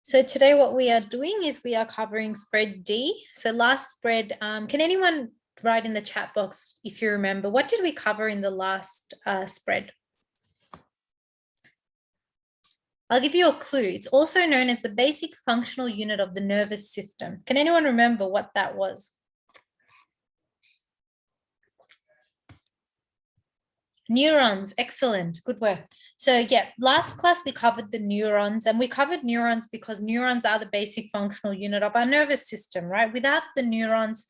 So today what we are doing is we are covering spread D. So last spread, can anyone write in the chat box if you remember, what did we cover in the last spread? I'll give you a clue. It's also known as the basic functional unit of the nervous system. Can anyone remember what that was? Neurons, excellent, good work. So yeah, last class we covered the neurons, and we covered neurons because neurons are the basic functional unit of our nervous system, right? Without the neurons,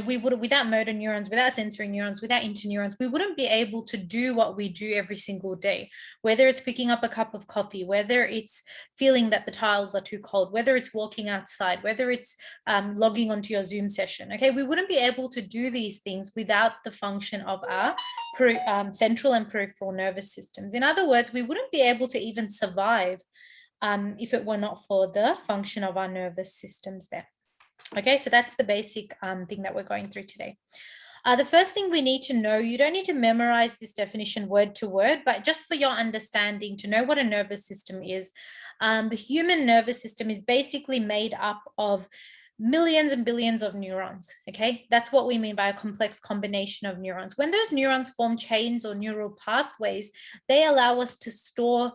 we would, without motor neurons, without sensory neurons, without interneurons, we wouldn't be able to do what we do every single day, whether it's picking up a cup of coffee, whether it's feeling that the tiles are too cold, whether it's walking outside, whether it's logging onto your Zoom session. Okay, we wouldn't be able to do these things without the function of our central and peripheral nervous systems. In other words, we wouldn't be able to even survive if it were not for the function of our nervous systems there. Okay, so that's the basic thing that we're going through today. The first thing we need to know, you don't need to memorize this definition word to word, but just for your understanding to know what a nervous system is, the human nervous system is basically made up of millions and billions of neurons. Okay, that's what we mean by a complex combination of neurons. When those neurons form chains or neural pathways, they allow us to store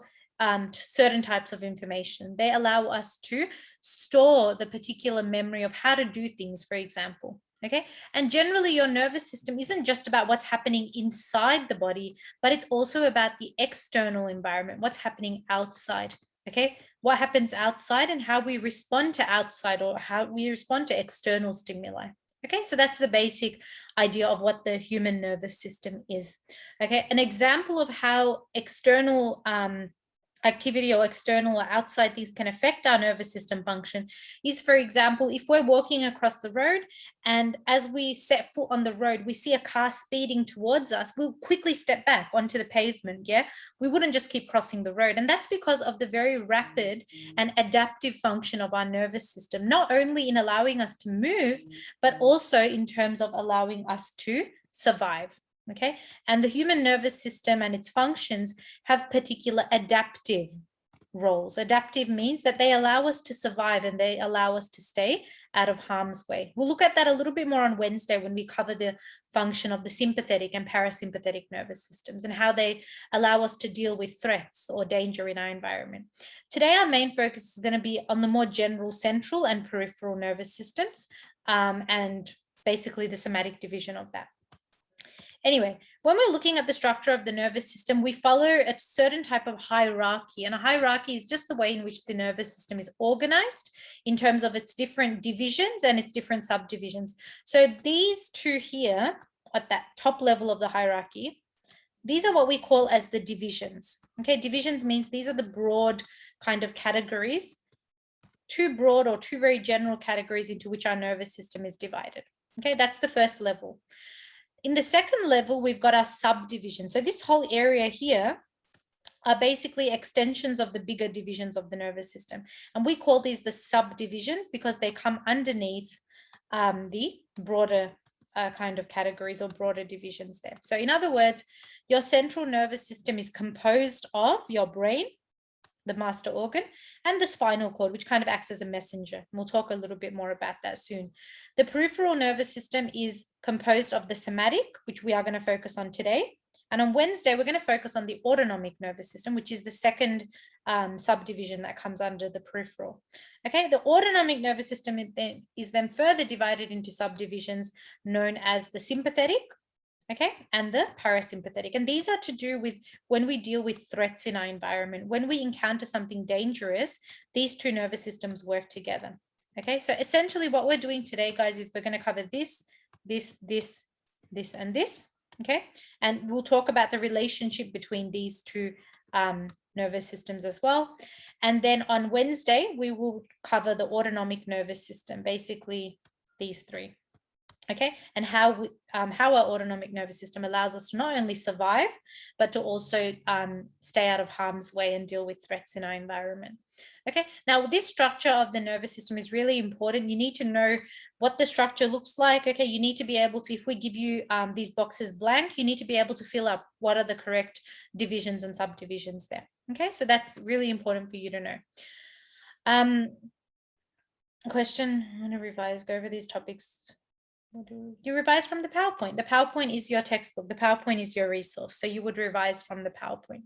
certain types of information. They allow us to store the particular memory of how to do things, for example. Okay, and generally your nervous system isn't just about what's happening inside the body, but it's also about the external environment, what's happening outside. Okay, what happens outside and how we respond to outside, or how we respond to external stimuli. Okay, so that's the basic idea of what the human nervous system is. Okay, an example of how external activity or external or outside things can affect our nervous system function is, for example, if we're walking across the road and as we set foot on the road, we see a car speeding towards us, we'll quickly step back onto the pavement. Yeah, we wouldn't just keep crossing the road. And that's because of the very rapid and adaptive function of our nervous system, not only in allowing us to move, but also in terms of allowing us to survive. Okay, and the human nervous system and its functions have particular adaptive roles. Adaptive means that they allow us to survive and they allow us to stay out of harm's way. We'll look at that a little bit more on Wednesday when we cover the function of the sympathetic and parasympathetic nervous systems and how they allow us to deal with threats or danger in our environment. Today, our main focus is going to be on the more general central and peripheral nervous systems and basically the somatic division of that. Anyway, when we're looking at the structure of the nervous system, we follow a certain type of hierarchy, and a hierarchy is just the way in which the nervous system is organized in terms of its different divisions and its different subdivisions. So these two here at that top level of the hierarchy, these are what we call as the divisions. Okay, divisions means these are the broad kind of categories, two broad or two very general categories into which our nervous system is divided. Okay, that's the first level. In the second level, we've got our subdivisions. So this whole area here are basically extensions of the bigger divisions of the nervous system. And we call these the subdivisions because they come underneath the broader kind of categories or broader divisions there. So in other words, your central nervous system is composed of your brain, the master organ, and the spinal cord, which kind of acts as a messenger. We'll talk a little bit more about that soon. The peripheral nervous system is composed of the somatic, which we are going to focus on today. And on Wednesday, we're going to focus on the autonomic nervous system, which is the second subdivision that comes under the peripheral. Okay, the autonomic nervous system is then further divided into subdivisions known as the sympathetic, okay, and the parasympathetic. And these are to do with when we deal with threats in our environment. When we encounter something dangerous, these two nervous systems work together. Okay, so essentially what we're doing today, guys, is we're going to cover this, and this, okay? And we'll talk about the relationship between these two nervous systems as well. And then on Wednesday, we will cover the autonomic nervous system, basically these three. Okay, and how our autonomic nervous system allows us to not only survive, but to also stay out of harm's way and deal with threats in our environment. Okay, now this structure of the nervous system is really important. You need to know what the structure looks like. Okay, you need to be able to, if we give you these boxes blank, you need to be able to fill up what are the correct divisions and subdivisions there. Okay, so that's really important for you to know. Question, I'm going to revise, go over these topics. You revise from the PowerPoint. The PowerPoint is your textbook. The PowerPoint is your resource. So you would revise from the PowerPoint.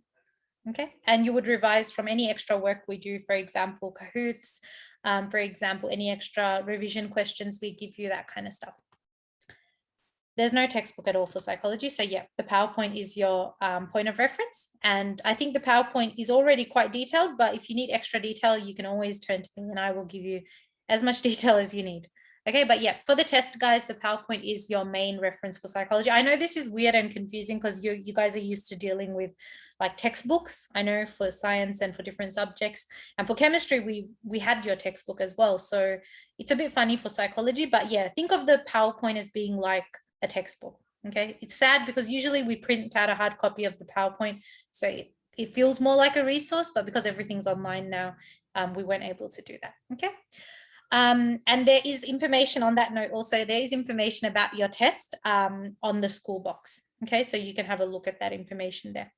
Okay. And you would revise from any extra work we do, for example, Kahoots, for example, any extra revision questions we give you, that kind of stuff. There's no textbook at all for psychology. So yeah, the PowerPoint is your point of reference. And I think the PowerPoint is already quite detailed, but if you need extra detail, you can always turn to me and I will give you as much detail as you need. Okay, but yeah, for the test, guys, the PowerPoint is your main reference for psychology. I know this is weird and confusing because you guys are used to dealing with like textbooks. I know for science and for different subjects, and for chemistry, we had your textbook as well. So it's a bit funny for psychology, but yeah, think of the PowerPoint as being like a textbook. Okay, it's sad because usually we print out a hard copy of the PowerPoint, so it feels more like a resource, but because everything's online now, we weren't able to do that. Okay. And there is information on that note also. There is information about your test on the school box. Okay, so you can have a look at that information there.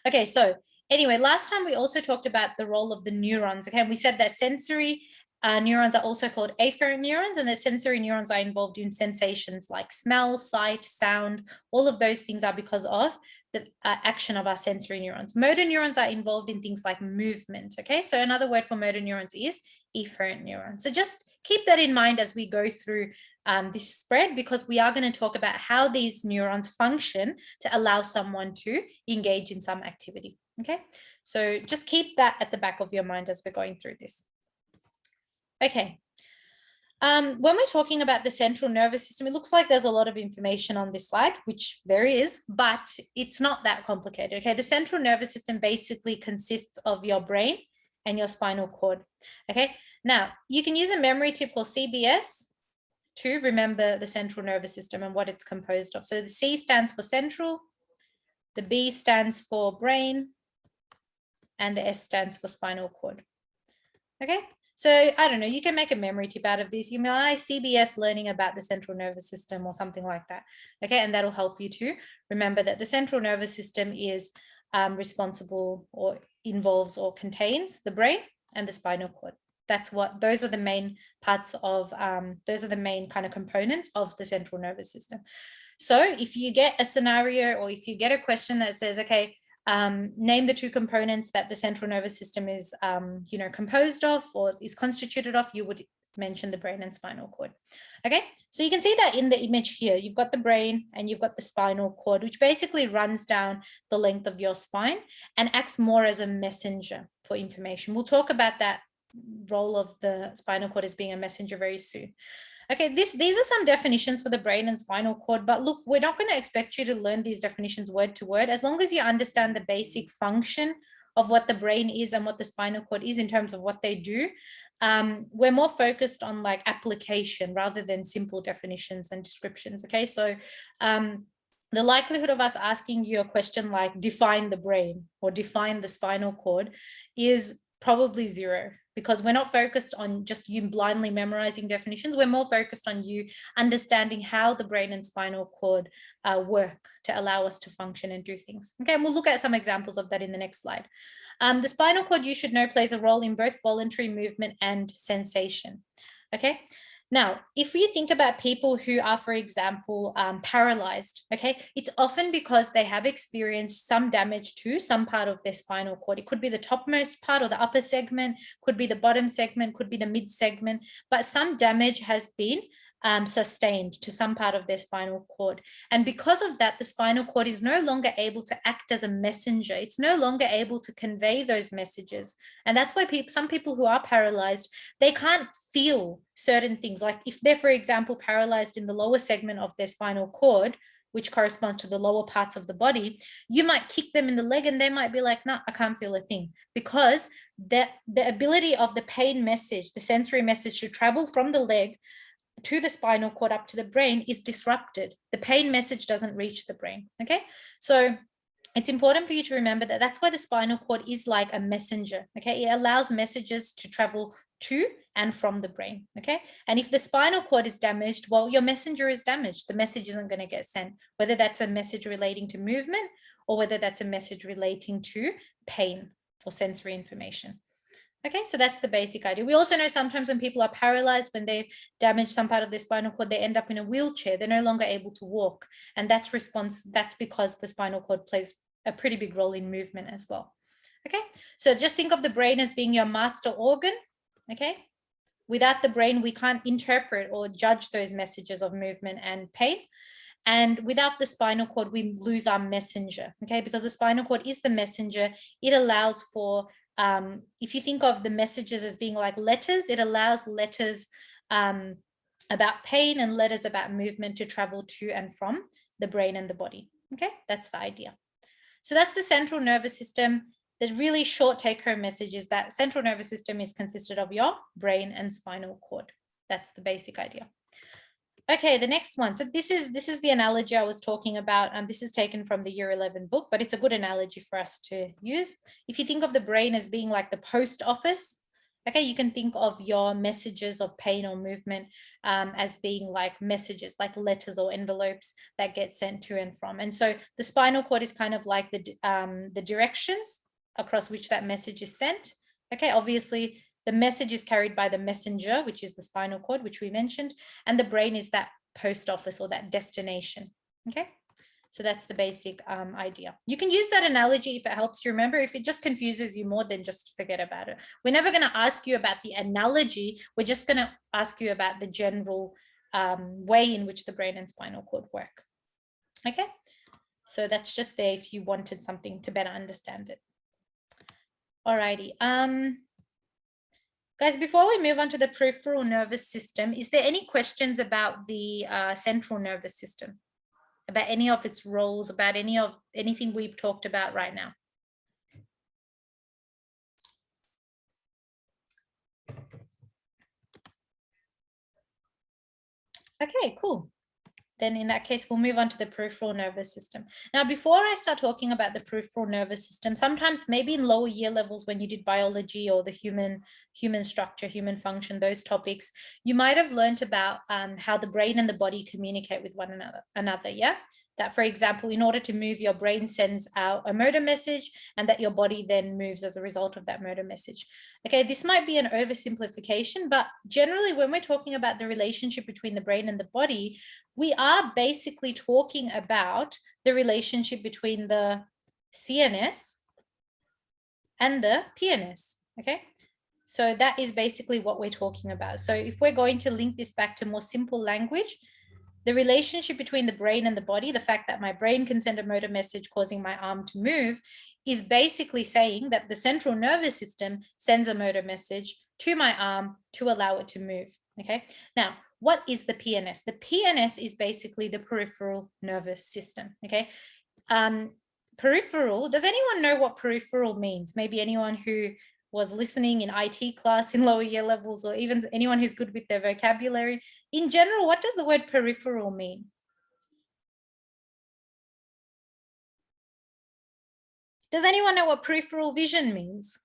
Okay, so anyway, last time we also talked about the role of the neurons. Okay, we said that sensory neurons are also called afferent neurons, and the sensory neurons are involved in sensations like smell, sight, sound. All of those things are because of the action of our sensory neurons. Motor neurons are involved in things like movement. Okay, so another word for motor neurons is efferent neurons. So just keep that in mind as we go through this spread, because we are going to talk about how these neurons function to allow someone to engage in some activity. Okay, so just keep that at the back of your mind as we're going through this. Okay. When we're talking about the central nervous system, it looks like there's a lot of information on this slide, which there is, but it's not that complicated. Okay, the central nervous system basically consists of your brain and your spinal cord. Okay, now you can use a memory tip called CBS to remember the central nervous system and what it's composed of. So the C stands for central, the B stands for brain, and the S stands for spinal cord. Okay. So I don't know, you can make a memory tip out of this. You may CBS learning about the central nervous system or something like that. Okay, and that'll help you to remember that the central nervous system is responsible or involves or contains the brain and the spinal cord. Those are the main parts of, those are the main kind of components of the central nervous system. So if you get a scenario or if you get a question that says, okay, name the two components that the central nervous system is, composed of or is constituted of, you would mention the brain and spinal cord. Okay, so you can see that in the image here, you've got the brain and you've got the spinal cord, which basically runs down the length of your spine and acts more as a messenger for information. We'll talk about that role of the spinal cord as being a messenger very soon. Okay, these are some definitions for the brain and spinal cord, but look, we're not going to expect you to learn these definitions word to word. As long as you understand the basic function of what the brain is and what the spinal cord is in terms of what they do, we're more focused on like application rather than simple definitions and descriptions. Okay, so the likelihood of us asking you a question like define the brain or define the spinal cord is probably zero, because we're not focused on just you blindly memorizing definitions. We're more focused on you understanding how the brain and spinal cord work to allow us to function and do things. Okay, and we'll look at some examples of that in the next slide. The spinal cord, you should know, plays a role in both voluntary movement and sensation. Okay. Now, if you think about people who are, for example, paralyzed, okay, it's often because they have experienced some damage to some part of their spinal cord. It could be the topmost part or the upper segment, could be the bottom segment, could be the mid segment, but some damage has been sustained to some part of their spinal cord. And because of that, the spinal cord is no longer able to act as a messenger. It's no longer able to convey those messages. And that's why some people who are paralyzed, they can't feel certain things. Like if they're, for example, paralyzed in the lower segment of their spinal cord, which corresponds to the lower parts of the body, you might kick them in the leg and they might be like, no, I can't feel a thing, because the ability of the pain message, the sensory message to travel from the leg to the spinal cord up to the brain is disrupted. The pain message doesn't reach the brain. Okay, so it's important for you to remember that that's why the spinal cord is like a messenger. Okay, it allows messages to travel to and from the brain. Okay, and if the spinal cord is damaged, well, your messenger is damaged. The message isn't going to get sent, whether that's a message relating to movement or whether that's a message relating to pain or sensory information. Okay, so that's the basic idea. We also know sometimes when people are paralyzed, when they damage some part of their spinal cord, they end up in a wheelchair. They're no longer able to walk. And that's because the spinal cord plays a pretty big role in movement as well. Okay, so just think of the brain as being your master organ. Okay, without the brain, we can't interpret or judge those messages of movement and pain. And without the spinal cord, we lose our messenger, okay? Because the spinal cord is the messenger. It allows for, if you think of the messages as being like letters, it allows letters about pain and letters about movement to travel to and from the brain and the body, okay? That's the idea. So that's the central nervous system. The really short take-home message is that central nervous system is consisted of your brain and spinal cord. That's the basic idea. Okay, the next one. So this is the analogy I was talking about. This is taken from the Year 11 book, but it's a good analogy for us to use. If you think of the brain as being like the post office, okay, you can think of your messages of pain or movement as being like messages, like letters or envelopes that get sent to and from. And so the spinal cord is kind of like the directions across which that message is sent. Okay, obviously, the message is carried by the messenger, which is the spinal cord, which we mentioned, and the brain is that post office or that destination. Okay, so that's the basic idea. You can use that analogy if it helps you remember. If it just confuses you more, then just forget about it. We're never going to ask you about the analogy. We're just going to ask you about the general way in which the brain and spinal cord work. Okay, so that's just there if you wanted something to better understand it. Alrighty. Guys, before we move on to the peripheral nervous system, is there any questions about the central nervous system? About any of its roles, about anything we've talked about right now? Okay, cool. Then in that case, we'll move on to the peripheral nervous system. Now, before I start talking about the peripheral nervous system, sometimes maybe in lower year levels when you did biology or the human structure, human function, those topics, you might have learned about how the brain and the body communicate with one another, yeah? That, for example, in order to move, your brain sends out a motor message and that your body then moves as a result of that motor message. Okay, this might be an oversimplification, but generally when we're talking about the relationship between the brain and the body, we are basically talking about the relationship between the CNS and the PNS, okay? So that is basically what we're talking about. So if we're going to link this back to more simple language, the relationship between the brain and the body, the fact that my brain can send a motor message causing my arm to move, is basically saying that the central nervous system sends a motor message to my arm to allow it to move, okay? Now, what is the PNS? The PNS is basically the peripheral nervous system, okay? Peripheral, does anyone know what peripheral means? Maybe anyone who was listening in IT class in lower year levels, or even anyone who's good with their vocabulary. In general, what does the word peripheral mean? Does anyone know what peripheral vision means?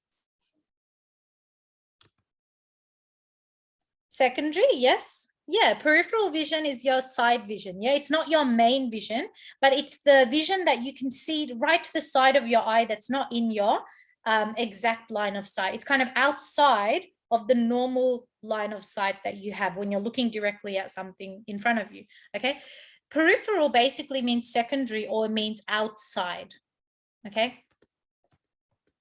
Secondary, yes. Yeah, peripheral vision is your side vision. Yeah, it's not your main vision, but it's the vision that you can see right to the side of your eye that's not in your exact line of sight. It's kind of outside of the normal line of sight that you have when you're looking directly at something in front of you, okay? Peripheral basically means secondary or means outside, okay?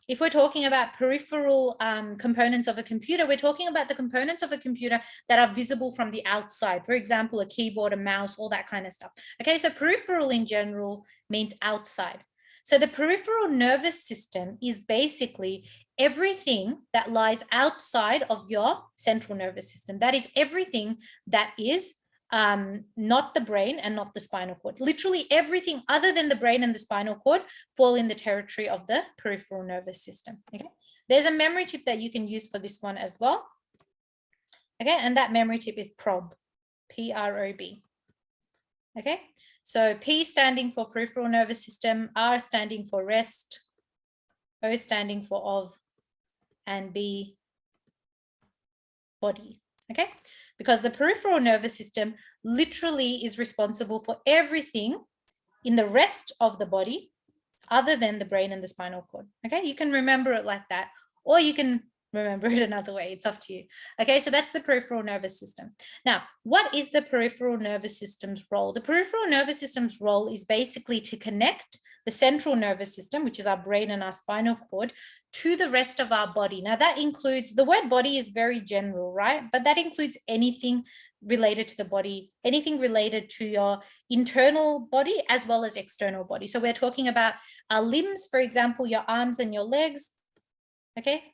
If we're talking about peripheral components of a computer, we're talking about the components of a computer that are visible from the outside. For example, a keyboard, a mouse, all that kind of stuff. Okay, so peripheral in general means outside. So the peripheral nervous system is basically everything that lies outside of your central nervous system. That is everything that is not the brain and not the spinal cord. Literally everything other than the brain and the spinal cord fall in the territory of the peripheral nervous system. Okay, there's a memory tip that you can use for this one as well. Okay, and that memory tip is PROB, P-R-O-B. Okay, so P standing for peripheral nervous system, R standing for rest, O standing for of, and B, body. Okay, because the peripheral nervous system literally is responsible for everything in the rest of the body other than the brain and the spinal cord. Okay, you can remember it like that, or you can remember it another way. It's up to you. Okay, so that's the peripheral nervous system. Now, what is the peripheral nervous system's role? The peripheral nervous system's role is basically to connect the central nervous system, which is our brain and our spinal cord, to the rest of our body. Now, that includes, the word body is very general, right? But that includes anything related to the body, anything related to your internal body as well as external body. So we're talking about our limbs, for example, your arms and your legs. Okay.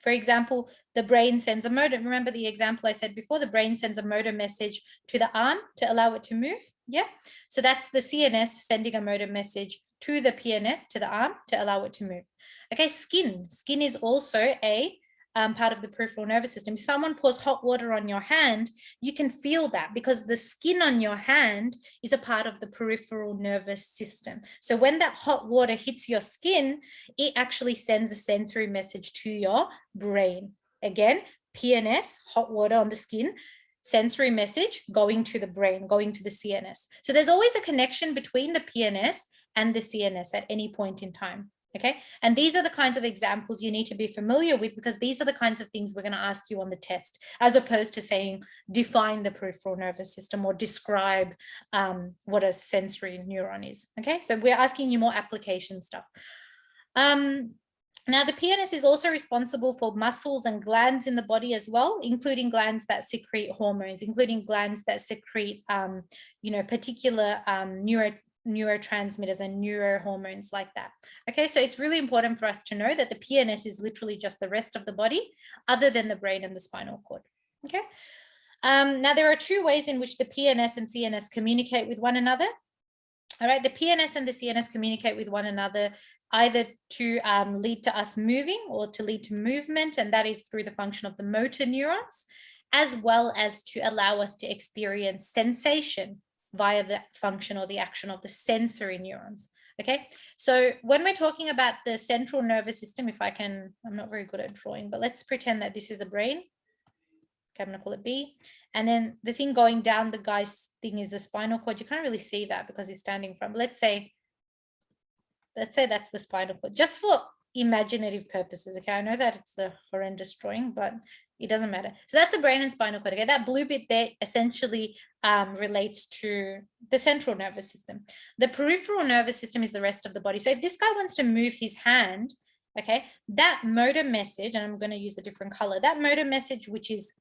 For example, the brain sends a motor. Remember the example I said before, the brain sends a motor message to the arm to allow it to move. Yeah. So that's the CNS sending a motor message to the PNS, to the arm, to allow it to move. Okay. Skin is also a part of the peripheral nervous system. If someone pours hot water on your hand, you can feel that because the skin on your hand is a part of the peripheral nervous system. So when that hot water hits your skin, it actually sends a sensory message to your brain. Again, PNS, hot water on the skin, sensory message going to the brain, going to the CNS. So there's always a connection between the PNS and the CNS at any point in time. Okay, and these are the kinds of examples you need to be familiar with because these are the kinds of things we're going to ask you on the test, as opposed to saying define the peripheral nervous system or describe what a sensory neuron is. Okay, so we're asking you more application stuff. Now, the PNS is also responsible for muscles and glands in the body as well, including glands that secrete hormones, including glands that secrete, particular neurotransmitters and neurohormones like that. Okay, so it's really important for us to know that the PNS is literally just the rest of the body other than the brain and the spinal cord. Okay, now there are two ways in which the PNS and CNS communicate with one another. All right, the PNS and the CNS communicate with one another either to lead to us moving or to lead to movement, and that is through the function of the motor neurons, as well as to allow us to experience sensation via the function or the action of the sensory neurons. Okay, so when we're talking about the central nervous system, if I can, I'm not very good at drawing, but let's pretend that this is a brain. Okay, I'm going to call it B. And then the thing going down the guy's thing is the spinal cord. You can't really see that because he's standing from, let's say that's the spinal cord, just for imaginative purposes. Okay, I know that it's a horrendous drawing, but it doesn't matter. So that's the brain and spinal cord. Okay, that blue bit there essentially relates to the central nervous system. The peripheral nervous system is the rest of the body. So if this guy wants to move his hand, okay, that motor message, and I'm going to use a different color, that motor message, which is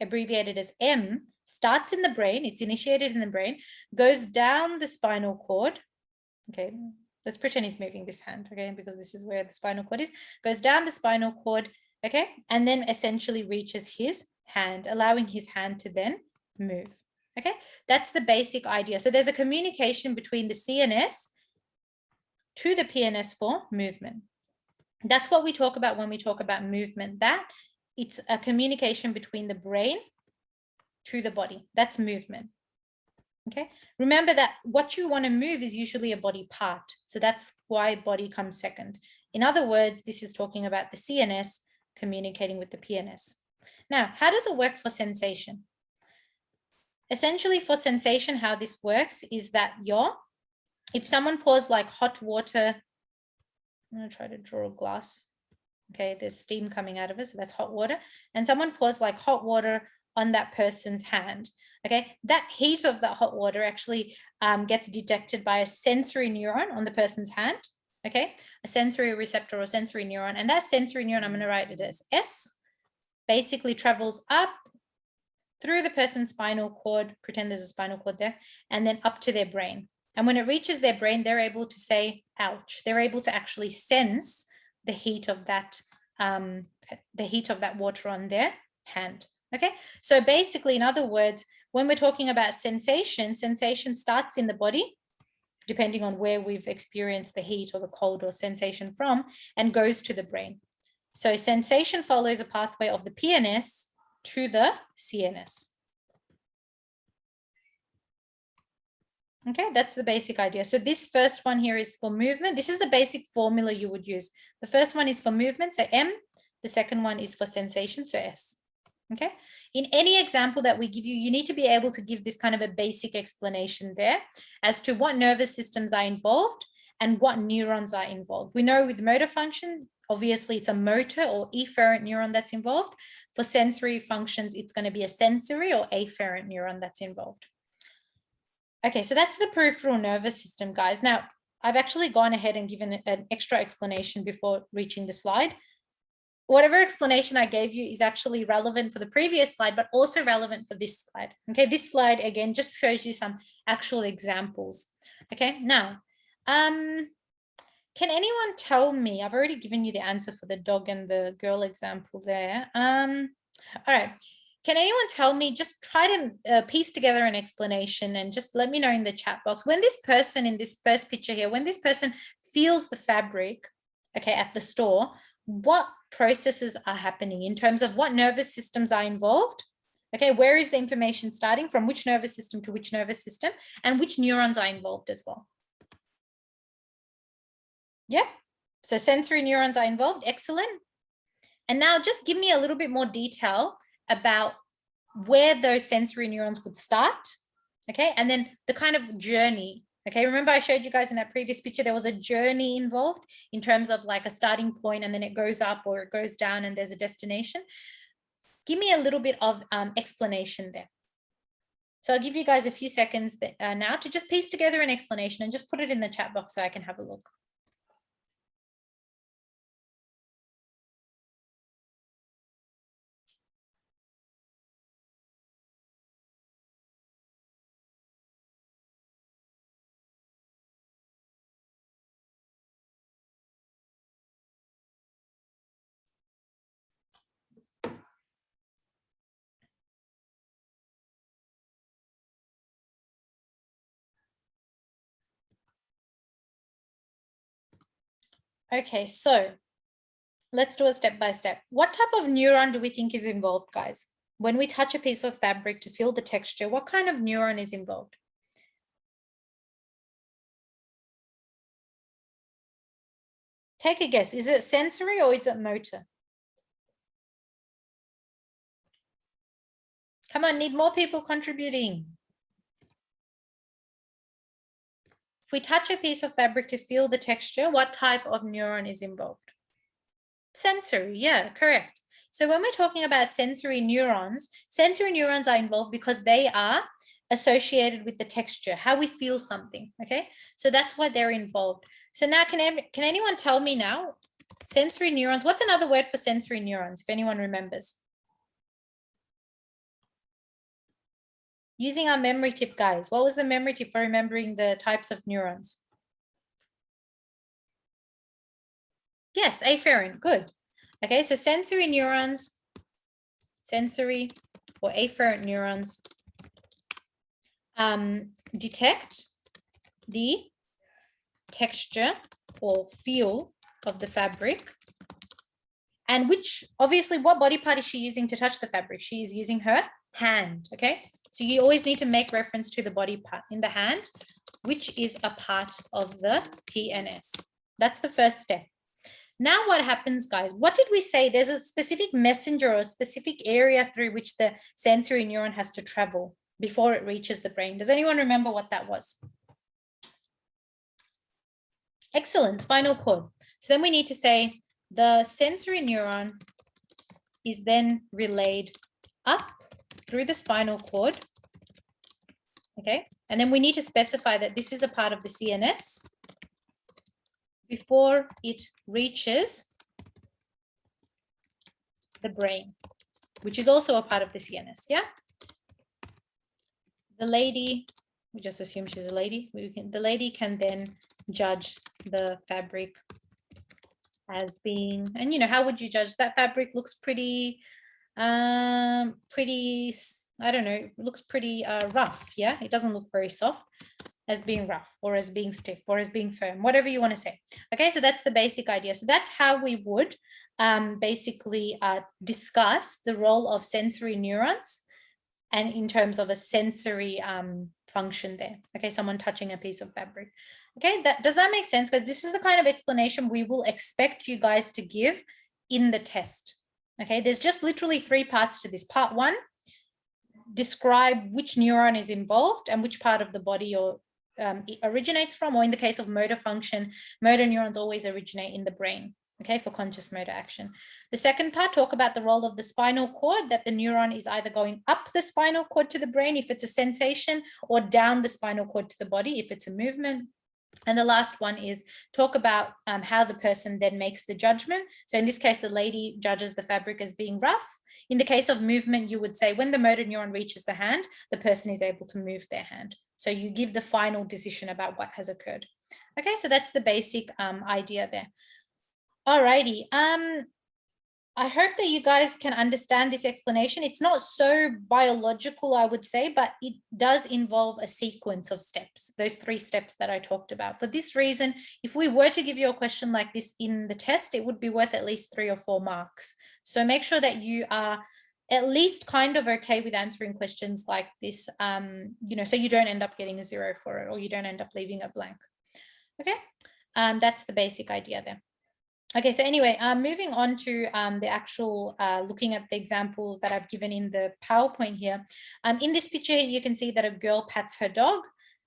abbreviated as M, starts in the brain, it's initiated in the brain, goes down the spinal cord. Okay, let's pretend he's moving this hand, okay, because this is where the spinal cord is, goes down the spinal cord, okay, and then essentially reaches his hand, allowing his hand to then move. Okay, that's the basic idea. So there's a communication between the CNS to the PNS for movement. That's what we talk about when we talk about movement, that it's a communication between the brain to the body. That's movement. Okay, remember that what you want to move is usually a body part. So that's why body comes second. In other words, this is talking about the CNS communicating with the PNS. Now, how does it work for sensation? Essentially for sensation, how this works is that if someone pours like hot water, I'm going to try to draw a glass. Okay, there's steam coming out of it, so that's hot water. And someone pours like hot water on that person's hand. Okay, that heat of that hot water actually gets detected by a sensory neuron on the person's hand. Okay, a sensory receptor or sensory neuron. And that sensory neuron, I'm going to write it as S, basically travels up through the person's spinal cord, pretend there's a spinal cord there, and then up to their brain. And when it reaches their brain, they're able to say, ouch. They're able to actually sense the heat of that water on their hand. Okay, so basically, in other words, when we're talking about sensation, sensation starts in the body, depending on where we've experienced the heat or the cold or sensation from, and goes to the brain. So sensation follows a pathway of the PNS to the CNS. Okay, that's the basic idea. So this first one here is for movement. This is the basic formula you would use. The first one is for movement, so M. The second one is for sensation, so S. Okay, in any example that we give you, you need to be able to give this kind of a basic explanation there as to what nervous systems are involved and what neurons are involved. We know with motor function, obviously it's a motor or efferent neuron that's involved. For sensory functions, it's going to be a sensory or afferent neuron that's involved. Okay, so that's the peripheral nervous system, guys. Now, I've actually gone ahead and given an extra explanation before reaching the slide. Whatever explanation I gave you is actually relevant for the previous slide, but also relevant for this slide. Okay, this slide, again, just shows you some actual examples. Okay, now, can anyone tell me, I've already given you the answer for the dog and the girl example there. All right, can anyone tell me, just try to piece together an explanation and just let me know in the chat box. When this person in this first picture here, when this person feels the fabric, okay, at the store, what processes are happening in terms of what nervous systems are involved? Okay, where is the information starting from, which nervous system to which nervous system, and which neurons are involved as well? Yeah, so sensory neurons are involved. Excellent. And now just give me a little bit more detail about where those sensory neurons would start, okay, and then the kind of journey. Okay, remember I showed you guys in that previous picture, there was a journey involved in terms of like a starting point and then it goes up or it goes down and there's a destination. Give me a little bit of explanation there. So I'll give you guys a few seconds now to just piece together an explanation and just put it in the chat box so I can have a look. Okay, so let's do a step by step. What type of neuron do we think is involved, guys? When we touch a piece of fabric to feel the texture, what kind of neuron is involved? Take a guess. Is it sensory or is it motor? Come on, need more people contributing. If we touch a piece of fabric to feel the texture, what type of neuron is involved? Sensory, yeah, correct. So when we're talking about sensory neurons are involved because they are associated with the texture, how we feel something, okay? So that's why they're involved. So now can anyone tell me now, sensory neurons, what's another word for sensory neurons, if anyone remembers? Using our memory tip, guys. What was the memory tip for remembering the types of neurons? Yes, afferent, good. Okay, so sensory neurons, sensory or afferent neurons detect the texture or feel of the fabric. And which, obviously, what body part is she using to touch the fabric? She is using her hand, okay? So you always need to make reference to the body part in the hand, which is a part of the PNS. That's the first step. Now what happens, guys? What did we say? There's a specific messenger or a specific area through which the sensory neuron has to travel before it reaches the brain. Does anyone remember what that was? Excellent, spinal cord. So then we need to say the sensory neuron is then relayed up through the spinal cord, okay? And then we need to specify that this is a part of the CNS before it reaches the brain, which is also a part of the CNS, yeah? The lady, we just assume she's a lady, the lady can then judge the fabric as being, and you know, how would you judge that fabric? Looks pretty, I don't know, it looks pretty rough, yeah? It doesn't look very soft, as being rough or as being stiff or as being firm, whatever you want to say. Okay, so that's the basic idea. So that's how we would basically discuss the role of sensory neurons and in terms of a sensory function there. Okay, someone touching a piece of fabric. Okay, does that make sense? Because this is the kind of explanation we will expect you guys to give in the test. Okay, there's just literally 3 parts to this. Part 1, describe which neuron is involved and which part of the body or it originates from, or in the case of motor function, motor neurons always originate in the brain. okay, for conscious motor action. The second part, talk about the role of the spinal cord, that the neuron is either going up the spinal cord to the brain if it's a sensation, or down the spinal cord to the body if it's a movement. And the last one is talk about how the person then makes the judgment. So in this case, the lady judges the fabric as being rough. In the case of movement, you would say when the motor neuron reaches the hand, the person is able to move their hand. So you give the final decision about what has occurred. Okay, so that's the basic idea there. Alrighty. I hope that you guys can understand this explanation. It's not so biological, I would say, but it does involve a sequence of steps, those 3 steps that I talked about. For this reason, if we were to give you a question like this in the test, it would be worth at least 3 or 4 marks. So make sure that you are at least kind of okay with answering questions like this, you know, so you don't end up getting a 0 for it, or you don't end up leaving it blank. Okay, that's the basic idea there. Okay, so anyway, moving on to the actual looking at the example that I've given in the PowerPoint here. In this picture, you can see that a girl pats her dog.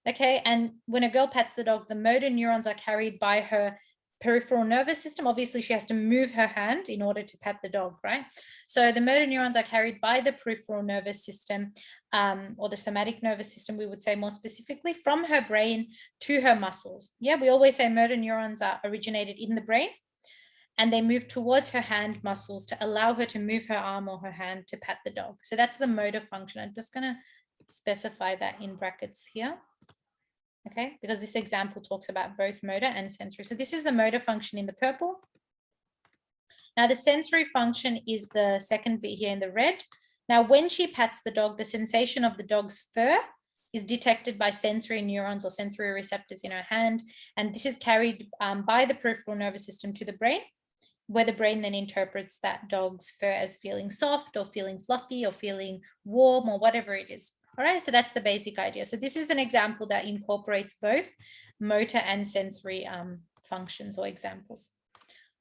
Okay, and when a girl pats the dog, the motor neurons are carried by her peripheral nervous system. Obviously, she has to move her hand in order to pat the dog, right? So the motor neurons are carried by the peripheral nervous system, or the somatic nervous system, we would say more specifically, from her brain to her muscles. Yeah, we always say motor neurons are originated in the brain, and they move towards her hand muscles to allow her to move her arm or her hand to pat the dog. So that's the motor function. I'm just going to specify that in brackets here. Okay, because this example talks about both motor and sensory. So this is the motor function in the purple. Now the sensory function is the second bit here in the red. Now when she pats the dog, the sensation of the dog's fur is detected by sensory neurons or sensory receptors in her hand. And this is carried by the peripheral nervous system to the brain, where the brain then interprets that dog's fur as feeling soft or feeling fluffy or feeling warm or whatever it is. All right, so that's the basic idea. So this is an example that incorporates both motor and sensory functions or examples.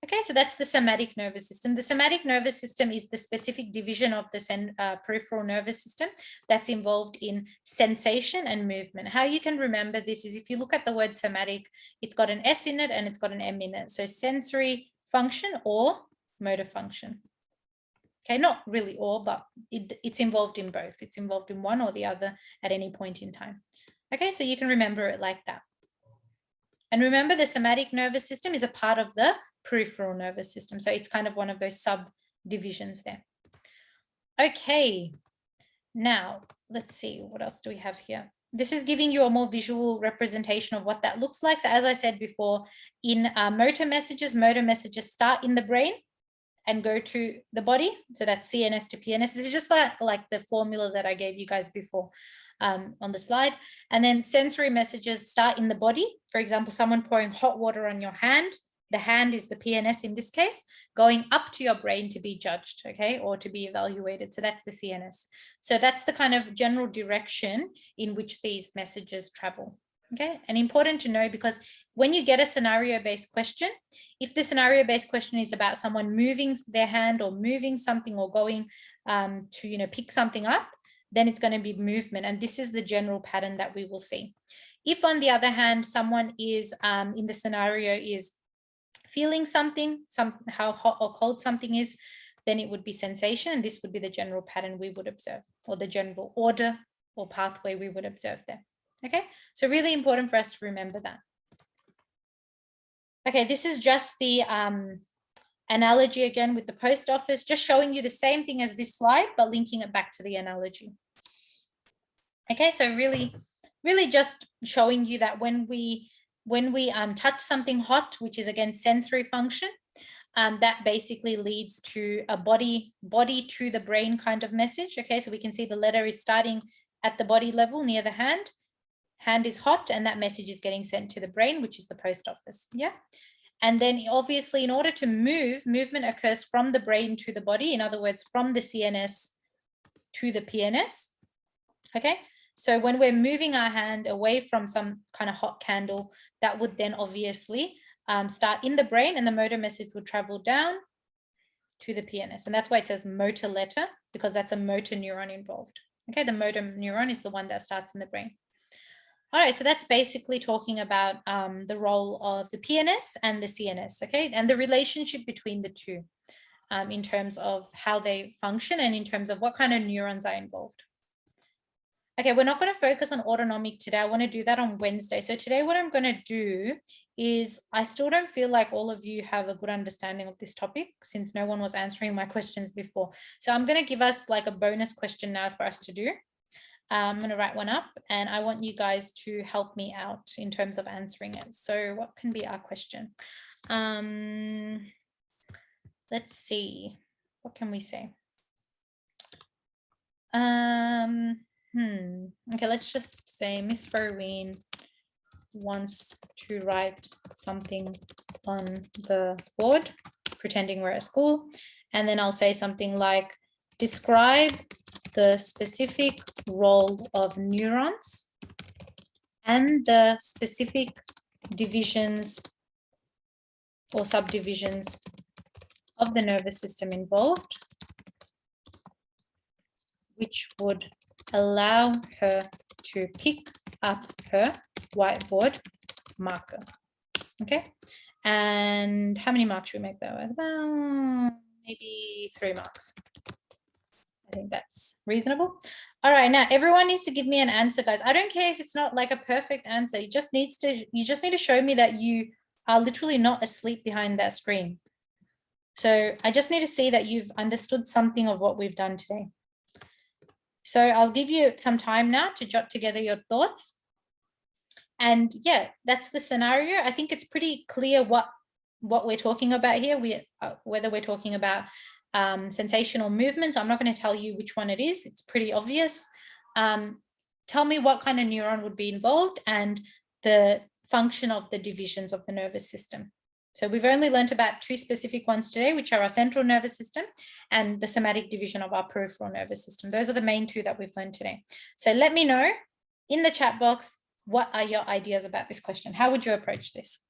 Okay, so that's the somatic nervous system. The somatic nervous system is the specific division of the peripheral nervous system that's involved in sensation and movement. How you can remember this is if you look at the word somatic, it's got an S in it and it's got an M in it. So sensory function or motor function. Okay, not really or, but it's involved in both. It's involved in one or the other at any point in time. Okay, so you can remember it like that. And remember, the somatic nervous system is a part of the peripheral nervous system. So it's kind of one of those subdivisions there. Okay, now let's see, what else do we have here? This is giving you a more visual representation of what that looks like. So as I said before, in motor messages start in the brain and go to the body. So that's CNS to PNS. This is just like the formula that I gave you guys before on the slide. And then sensory messages start in the body. For example, someone pouring hot water on your hand. The hand is the PNS in this case, going up to your brain to be judged, okay, or to be evaluated. So that's the CNS. So that's the kind of general direction in which these messages travel. Okay, and important to know, because when you get a scenario-based question, if the scenario-based question is about someone moving their hand or moving something or going to, pick something up, then it's going to be movement. And this is the general pattern that we will see. If, on the other hand, someone is in the scenario is feeling something, how hot or cold something is, then it would be sensation. And this would be the general pattern we would observe, or the general order or pathway we would observe there. Okay, so really important for us to remember that. Okay, this is just the analogy again with the post office, just showing you the same thing as this slide, but linking it back to the analogy. Okay, so really just showing you that when we touch something hot, which is again sensory function, that basically leads to a body to the brain kind of message. Okay, so we can see the letter is starting at the body level near the hand. Hand is hot, and that message is getting sent to the brain, which is the post office. Yeah. And then obviously, in order to movement occurs from the brain to the body. In other words, from the CNS to the PNS. Okay. So when we're moving our hand away from some kind of hot candle, that would then obviously start in the brain, and the motor message would travel down to the PNS. And that's why it says motor letter, because that's a motor neuron involved. Okay. The motor neuron is the one that starts in the brain. All right, so that's basically talking about the role of the PNS and the CNS, okay, and the relationship between the two in terms of how they function and in terms of what kind of neurons are involved. Okay, we're not going to focus on autonomic today. I want to do that on Wednesday. So today what I'm going to do is I still don't feel like all of you have a good understanding of this topic since no one was answering my questions before. So I'm going to give us like a bonus question now for us to do. I'm going to write one up and I want you guys to help me out in terms of answering it. So what can be our question? Let's see. What can we say? Okay, let's just say Miss Verween wants to write something on the board, pretending we're at school. And then I'll say something like, describe the specific role of neurons and the specific divisions or subdivisions of the nervous system involved, which would allow her to pick up her whiteboard marker. Okay, and how many marks should we make that with? About maybe 3 marks. I think that's reasonable. All right, now everyone needs to give me an answer, guys. I don't care if it's not like a perfect answer. You just need to show me that you are literally not asleep behind that screen. So I just need to see that you've understood something of what we've done today. So I'll give you some time now to jot together your thoughts. And yeah, that's the scenario. I think it's pretty clear what we're talking about here, whether we're talking about sensational movements. I'm not going to tell you which one it is. It's pretty obvious. Tell me what kind of neuron would be involved and the function of the divisions of the nervous system. So we've only learned about 2 specific ones today, which are our central nervous system and the somatic division of our peripheral nervous system. Those are the main 2 that we've learned today. So let me know in the chat box, what are your ideas about this question? How would you approach this?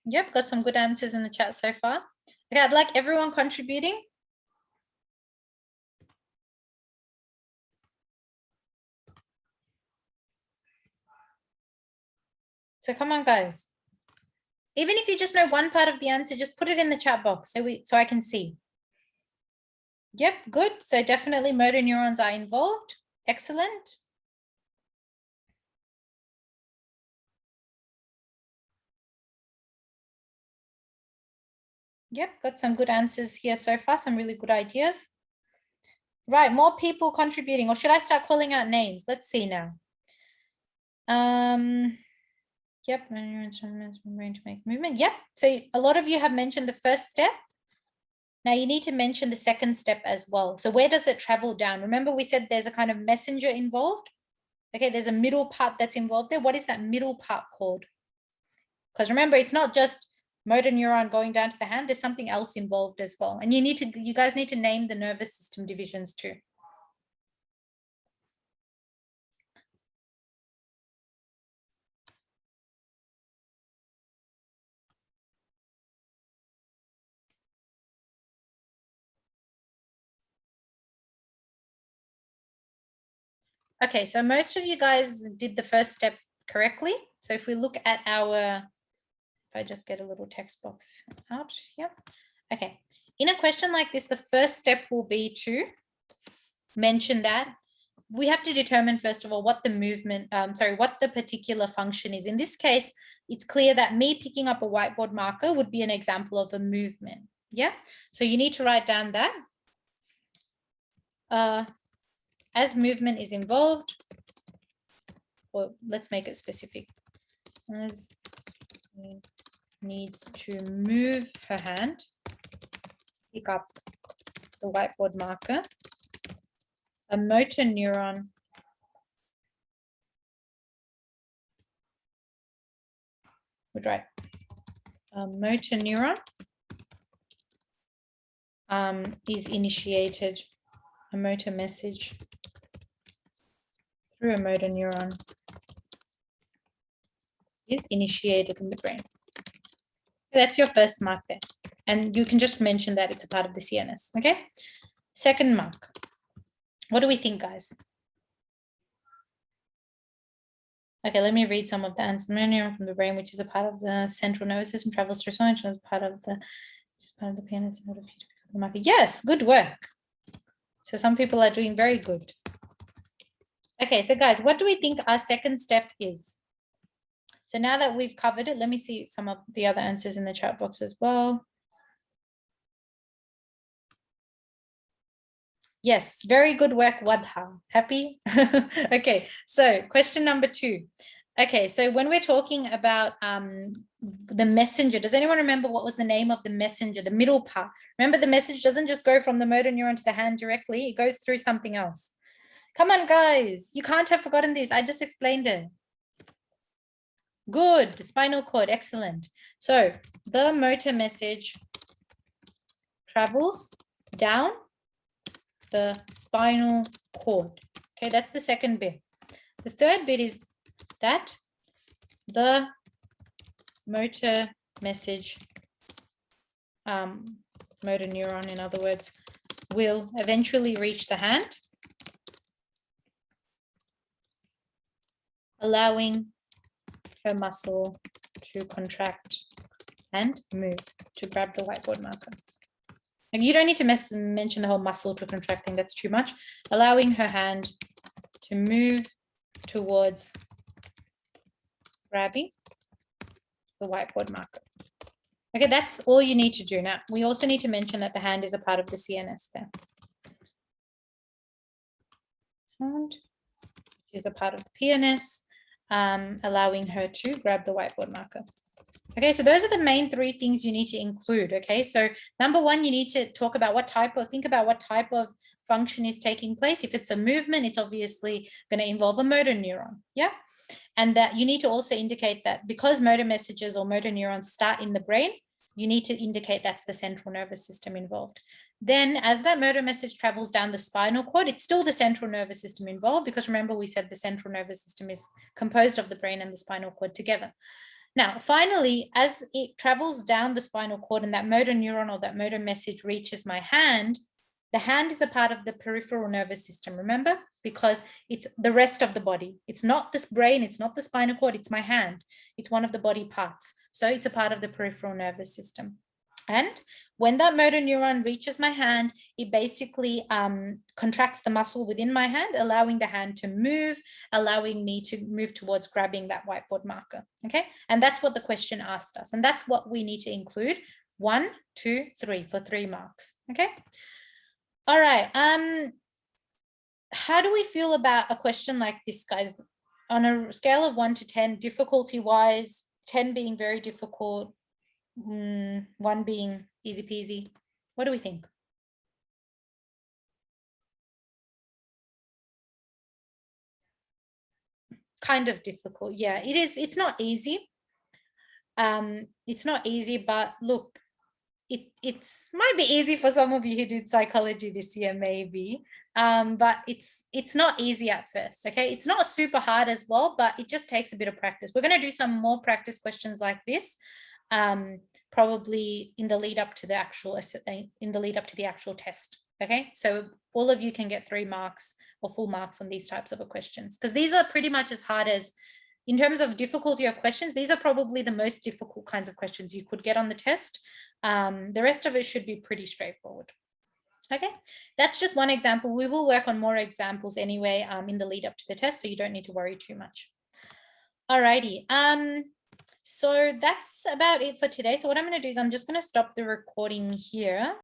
Yep, got some good answers in the chat so far. Okay, I'd like everyone contributing. So come on, guys. Even if you just know one part of the answer, just put it in the chat box so I can see. Yep, good. So definitely motor neurons are involved. Excellent. Yep, got some good answers here so far, some really good ideas. Right, more people contributing, or should I start calling out names? Let's see now. Yep, brain to make movement. Yep, so a lot of you have mentioned the first step. Now you need to mention the second step as well. So where does it travel down? Remember we said there's a kind of messenger involved. Okay, there's a middle part that's involved there. What is that middle part called? Because remember, it's not just motor neuron going down to the hand. There's something else involved as well. And you guys need to name the nervous system divisions too. Okay, so most of you guys did the first step correctly. So if we look at if I just get a little text box out here. Okay, in a question like this, the first step will be to mention that we have to determine, first of all, what the movement, what the particular function is. In this case, it's clear that me picking up a whiteboard marker would be an example of a movement. Yeah, so you need to write down that. As movement is involved, or let's make it specific. As needs to move her hand, pick up the whiteboard marker, a motor neuron would write a motor neuron is initiated, a motor message through a motor neuron is initiated in the brain. That's your first mark there. And you can just mention that it's a part of the CNS, okay? Second mark. What do we think, guys? Okay, let me read some of the answers. Neuron from the brain, which is a part of the central nervous system, travels through spine, is part of the PNS. Yes, good work. So some people are doing very good. Okay, so guys, what do we think our second step is? So now that we've covered it, let me see some of the other answers in the chat box as well. Yes, very good work, Wadha. Happy? Okay, so question number 2. Okay, so when we're talking about the messenger, does anyone remember what was the name of the messenger, the middle part? Remember, the message doesn't just go from the motor neuron to the hand directly, it goes through something else. Come on, guys, you can't have forgotten this. I just explained it. Good, the spinal cord, excellent. So the motor message travels down the spinal cord. Okay, that's the second bit. The third bit is that the motor message, motor neuron, in other words, will eventually reach the hand, allowing her muscle to contract and move to grab the whiteboard marker. And you don't need to mention the whole muscle to contract thing, that's too much. Allowing her hand to move towards grabbing the whiteboard marker. Okay, that's all you need to do. Now, we also need to mention that the hand is a part of the CNS there. Hand is a part of the PNS, allowing her to grab the whiteboard marker. Okay, so those are the main 3 things you need to include. Okay, so number 1, you need to talk about think about what type of function is taking place. If it's a movement, it's obviously going to involve a motor neuron. Yeah. And that you need to also indicate that because motor messages or motor neurons start in the brain, you need to indicate that's the central nervous system involved. Then as that motor message travels down the spinal cord, it's still the central nervous system involved, because remember we said the central nervous system is composed of the brain and the spinal cord together. Now, finally, as it travels down the spinal cord and that motor neuron or that motor message reaches my hand, the hand is a part of the peripheral nervous system, remember? Because it's the rest of the body. It's not this brain, it's not the spinal cord, it's my hand. It's one of the body parts. So it's a part of the peripheral nervous system. And when that motor neuron reaches my hand, it basically contracts the muscle within my hand, allowing the hand to move, allowing me to move towards grabbing that whiteboard marker. Okay, and that's what the question asked us. And that's what we need to include. 1, 2, 3 for 3 marks. Okay. All right. How do we feel about a question like this, guys? On a scale of 1 to 10, difficulty-wise, 10 being very difficult, 1 being easy peasy. What do we think? Kind of difficult. Yeah, it is. It's not easy. It's not easy, but look, it's might be easy for some of you who did psychology this year, maybe. But it's not easy at first. Okay, it's not super hard as well, but it just takes a bit of practice. We're going to do some more practice questions like this. Probably in the lead up to the actual test. Okay, so all of you can get 3 marks or full marks on these types of questions, because these are pretty much as hard as, in terms of difficulty of questions, these are probably the most difficult kinds of questions you could get on the test. The rest of it should be pretty straightforward. Okay, that's just one example. We will work on more examples anyway in the lead up to the test, so you don't need to worry too much. Alrighty. So that's about it for today. So what I'm going to do is I'm just going to stop the recording here.